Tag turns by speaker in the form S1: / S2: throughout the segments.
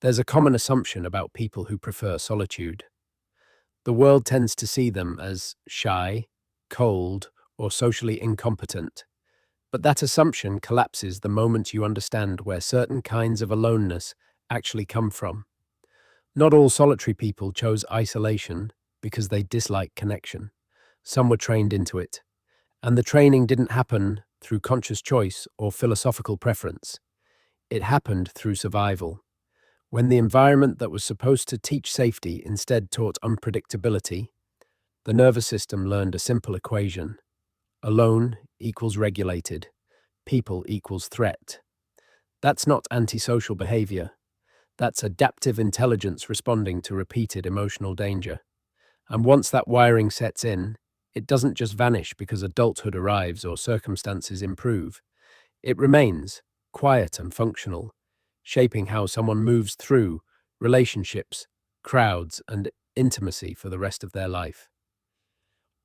S1: There's a common assumption about people who prefer solitude. The world tends to see them as shy, cold, or socially incompetent. But that assumption collapses the moment you understand where certain kinds of aloneness actually come from. Not all solitary people chose isolation because they dislike connection. Some were trained into it. And the training didn't happen through conscious choice or philosophical preference. It happened through survival. When the environment that was supposed to teach safety instead taught unpredictability, the nervous system learned a simple equation. Alone equals regulated. People equals threat. That's not antisocial behavior. That's adaptive intelligence responding to repeated emotional danger. And once that wiring sets in, it doesn't just vanish because adulthood arrives or circumstances improve. It remains quiet and functional, shaping how someone moves through relationships, crowds, and intimacy for the rest of their life.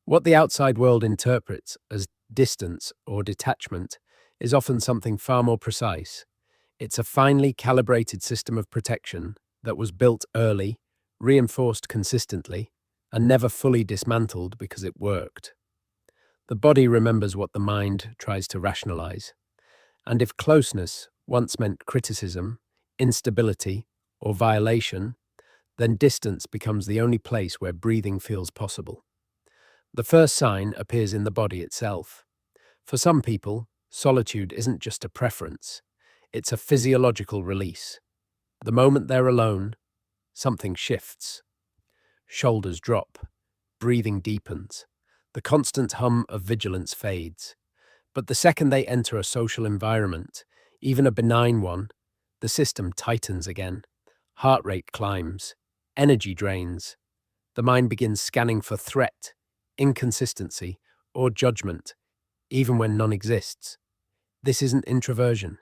S1: What the outside world interprets as distance or detachment is often something far more precise. It's a finely calibrated system of protection that was built early, reinforced consistently, and never fully dismantled because it worked. The body remembers what the mind tries to rationalize. And if closeness once meant criticism, instability, or violation, then distance becomes the only place where breathing feels possible. The first sign appears in the body itself. For some people, solitude isn't just a preference, it's a physiological release. The moment they're alone, something shifts. Shoulders drop, breathing deepens, the constant hum of vigilance fades. But the second they enter a social environment, even a benign one, the system tightens again. Heart rate climbs, energy drains. The mind begins scanning for threat, inconsistency, or judgment, even when none exists. This isn't introversion.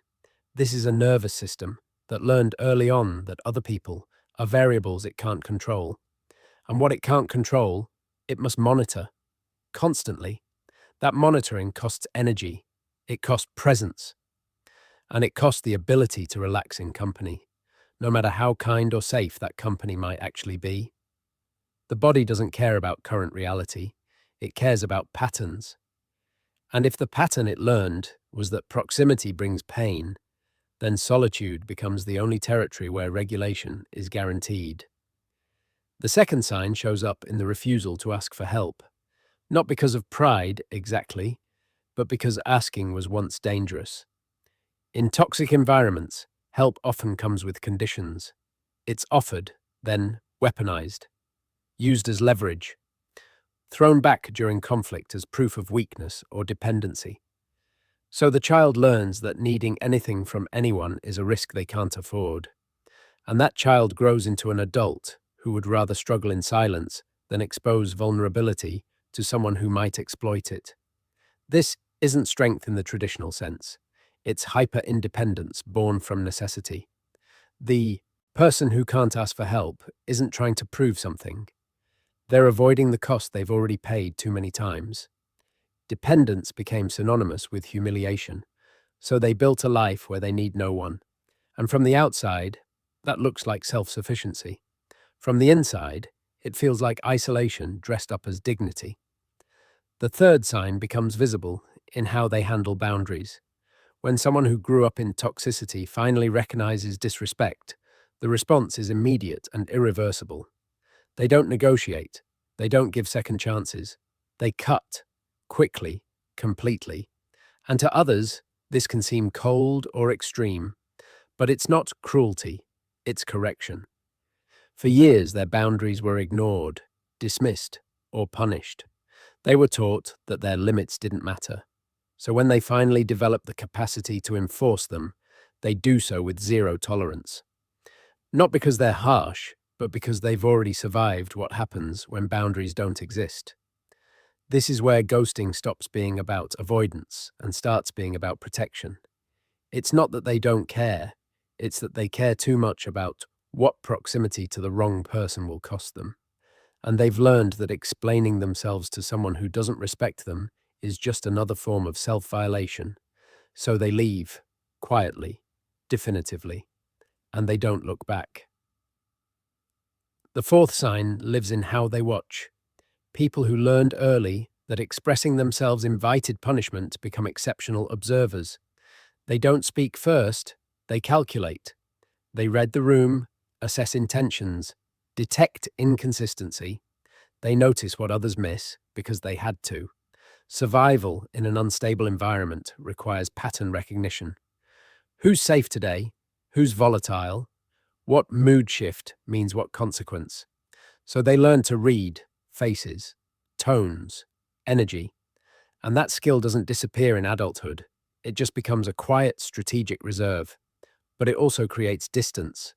S1: This is a nervous system that learned early on that other people are variables it can't control. And what it can't control, it must monitor, constantly. That monitoring costs energy, it costs presence, and it costs the ability to relax in company, no matter how kind or safe that company might actually be. The body doesn't care about current reality, it cares about patterns. And if the pattern it learned was that proximity brings pain, then solitude becomes the only territory where regulation is guaranteed. The second sign shows up in the refusal to ask for help. Not because of pride, exactly, but because asking was once dangerous. In toxic environments, help often comes with conditions. It's offered, then weaponized, used as leverage, thrown back during conflict as proof of weakness or dependency. So the child learns that needing anything from anyone is a risk they can't afford. And that child grows into an adult who would rather struggle in silence than expose vulnerability to someone who might exploit it. This isn't strength in the traditional sense. It's hyper-independence born from necessity. The person who can't ask for help isn't trying to prove something. They're avoiding the cost they've already paid too many times. Dependence became synonymous with humiliation, so they built a life where they need no one. And from the outside, that looks like self-sufficiency. From the inside, it feels like isolation dressed up as dignity. The third sign becomes visible in how they handle boundaries. When someone who grew up in toxicity finally recognizes disrespect, the response is immediate and irreversible. They don't negotiate. They don't give second chances. They cut, quickly, completely. And to others, this can seem cold or extreme, but it's not cruelty, it's correction. For years, their boundaries were ignored, dismissed, or punished. They were taught that their limits didn't matter. So when they finally develop the capacity to enforce them, they do so with zero tolerance. Not because they're harsh, but because they've already survived what happens when boundaries don't exist. This is where ghosting stops being about avoidance and starts being about protection. It's not that they don't care, it's that they care too much about what proximity to the wrong person will cost them. And they've learned that explaining themselves to someone who doesn't respect them is just another form of self-violation. So they leave, quietly, definitively. and they don't look back. The fourth sign lives in how they watch. People who learned early that expressing themselves invited punishment become exceptional observers. They don't speak first, they calculate. They read the room, assess intentions, detect inconsistency. They notice what others miss because they had to. Survival in an unstable environment requires pattern recognition. Who's safe today? Who's volatile? What mood shift means what consequence? So they learn to read faces, tones, energy, and that skill doesn't disappear in adulthood. It just becomes a quiet strategic reserve. But it also creates distance,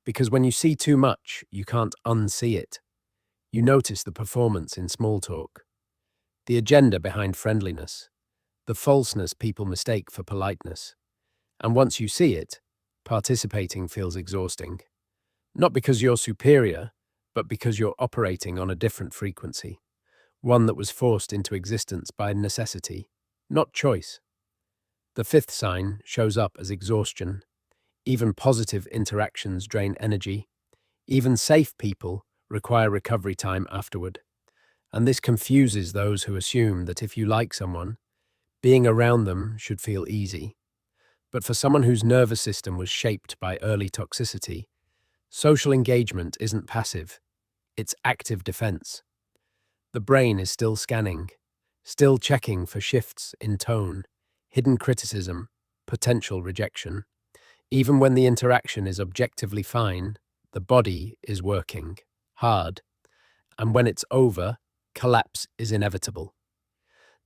S1: because when you see too much, you can't unsee it. You notice the performance in small talk, the agenda behind friendliness, the falseness people mistake for politeness. And once you see it, participating feels exhausting. Not because you're superior, but because you're operating on a different frequency, one that was forced into existence by necessity, not choice. The fifth sign shows up as exhaustion. Even positive interactions drain energy. Even safe people require recovery time afterward. And this confuses those who assume that if you like someone, being around them should feel easy. But for someone whose nervous system was shaped by early toxicity, social engagement isn't passive, it's active defense. The brain is still scanning, still checking for shifts in tone, hidden criticism, potential rejection. Even when the interaction is objectively fine, the body is working hard, and when it's over, collapse is inevitable.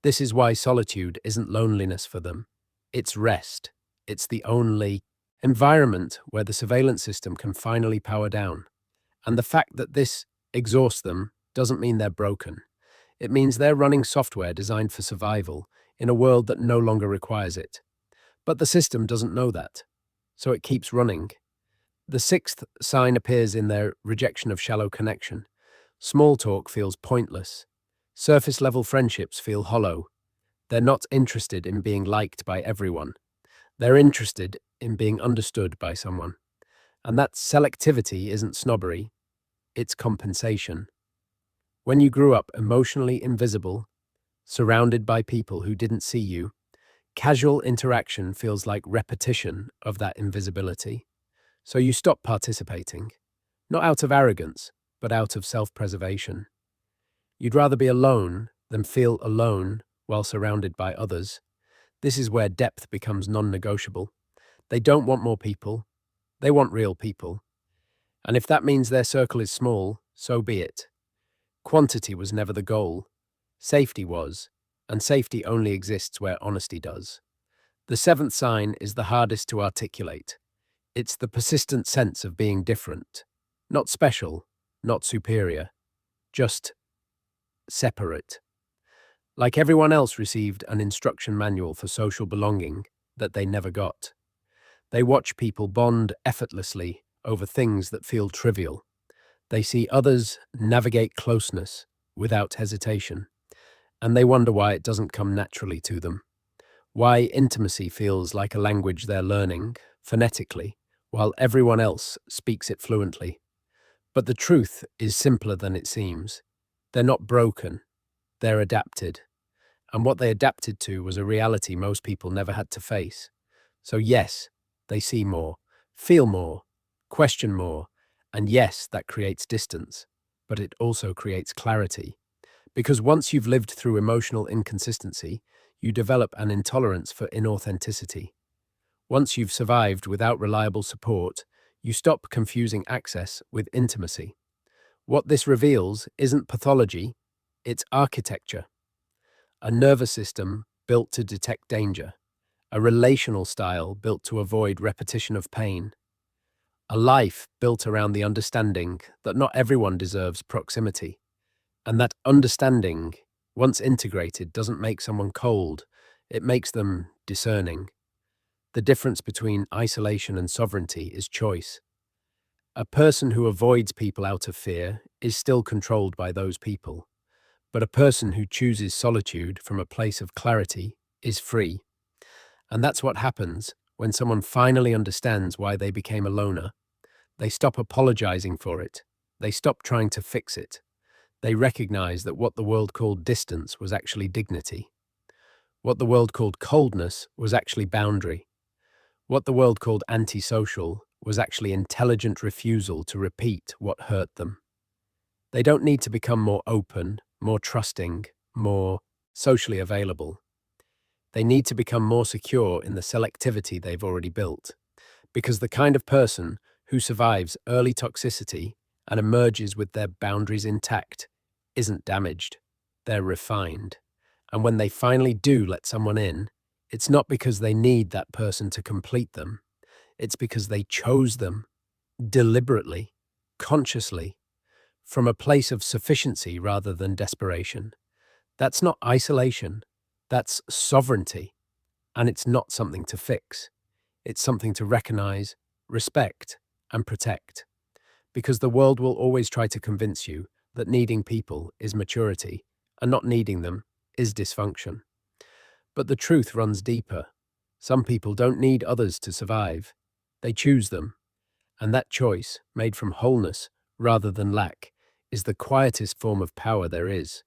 S1: This is why solitude isn't loneliness for them. It's rest. It's the only environment where the surveillance system can finally power down. And the fact that this exhausts them doesn't mean they're broken. It means they're running software designed for survival in a world that no longer requires it. But the system doesn't know that, so it keeps running. The sixth sign appears in their rejection of shallow connection. Small talk feels pointless. Surface-level friendships feel hollow. They're not interested in being liked by everyone. They're interested in being understood by someone. And that selectivity isn't snobbery, it's compensation. When you grew up emotionally invisible, surrounded by people who didn't see you, casual interaction feels like repetition of that invisibility. So you stop participating, not out of arrogance, but out of self-preservation. You'd rather be alone than feel alone while surrounded by others. This is where depth becomes non-negotiable. They don't want more people, they want real people. And if that means their circle is small, so be it. Quantity was never the goal. Safety was, and safety only exists where honesty does. The seventh sign is the hardest to articulate. It's the persistent sense of being different. Not special, not superior, just separate. Like everyone else received an instruction manual for social belonging that they never got. They watch people bond effortlessly over things that feel trivial. They see others navigate closeness without hesitation, and they wonder why it doesn't come naturally to them. Why intimacy feels like a language they're learning phonetically, while everyone else speaks it fluently. But the truth is simpler than it seems. They're not broken, they're adapted. And what they adapted to was a reality most people never had to face. So yes, they see more, feel more, question more, and yes, that creates distance, but it also creates clarity. Because once you've lived through emotional inconsistency, you develop an intolerance for inauthenticity. Once you've survived without reliable support, you stop confusing access with intimacy. What this reveals isn't pathology, it's architecture. A nervous system built to detect danger, a relational style built to avoid repetition of pain, a life built around the understanding that not everyone deserves proximity, and that understanding, once integrated, doesn't make someone cold, it makes them discerning. The difference between isolation and sovereignty is choice. A person who avoids people out of fear is still controlled by those people. But a person who chooses solitude from a place of clarity is free. And that's what happens When someone finally understands why they became a loner, they stop apologizing for it. They stop trying to fix it. They recognize that what the world called distance was actually dignity. What the world called coldness was actually boundary. What the world called antisocial was actually intelligent refusal to repeat what hurt them. They don't need to become more open, more trusting, more socially available. They need to become more secure in the selectivity they've already built. Because the kind of person who survives early toxicity and emerges with their boundaries intact isn't damaged. They're refined. And when they finally do let someone in, it's not because they need that person to complete them. It's because they chose them deliberately, consciously, from a place of sufficiency rather than desperation. That's not isolation. That's sovereignty. And it's not something to fix. It's something to recognize, respect, and protect. Because the world will always try to convince you that needing people is maturity and not needing them is dysfunction. But the truth runs deeper. Some people don't need others to survive. They choose them. And that choice, made from wholeness rather than lack, is the quietest form of power there is.